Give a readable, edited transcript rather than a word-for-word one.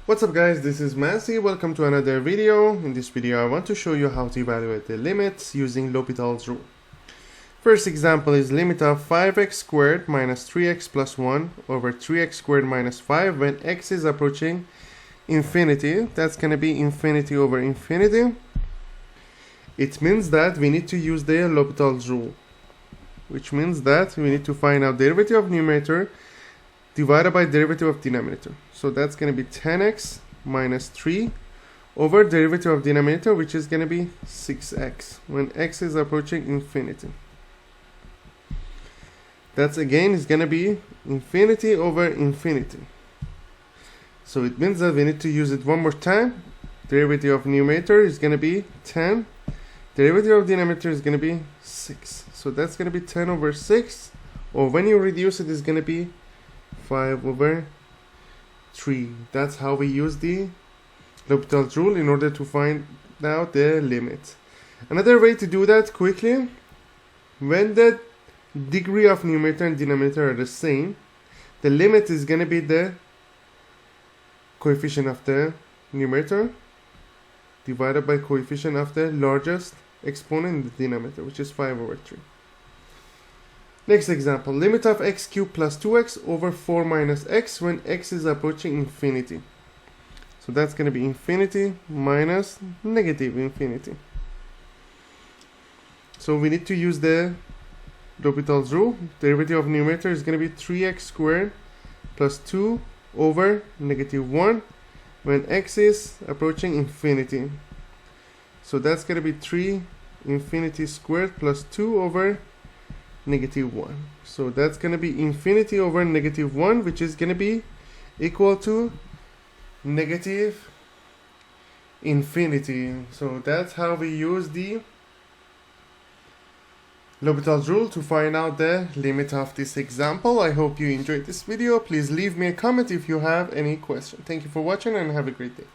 What's up guys, this is Massey. Welcome to another video. In this video I want to show you how to evaluate the limits using L'Hopital's rule. First example is limit of 5x squared minus 3x plus 1 over 3x squared minus 5 when x is approaching infinity. That's going to be infinity over infinity. It means that we need to use the L'Hopital's rule, which means that we need to find out derivative of numerator divided by derivative of denominator. So that's going to be 10x minus 3 over derivative of denominator, which is going to be 6x when x is approaching infinity. That's again is going to be infinity over infinity. So it means that we need to use it one more time. Derivative of numerator is going to be 10. Derivative of denominator is going to be 6. So that's going to be 10 over 6. Or when you reduce it, is going to be 5 over 3. That's how we use the L'Hopital's rule in order to find out the limit. Another way to do that quickly, when the degree of numerator and denominator are the same, the limit is going to be the coefficient of the numerator divided by coefficient of the largest exponent in the denominator, which is 5 over 3. Next example, limit of x cubed plus 2x over 4 minus x when x is approaching infinity. So that's going to be infinity minus negative infinity. So we need to use the L'Hopital's rule. Derivative of numerator is going to be 3x squared plus 2 over negative 1 when x is approaching infinity. So that's going to be 3 infinity squared plus 2 over negative 1. So that's going to be infinity over negative 1, which is going to be equal to negative infinity. So that's how we use the L'Hopital's rule to find out the limit of this example. I hope you enjoyed this video. Please leave me a comment if you have any question. Thank you for watching and have a great day.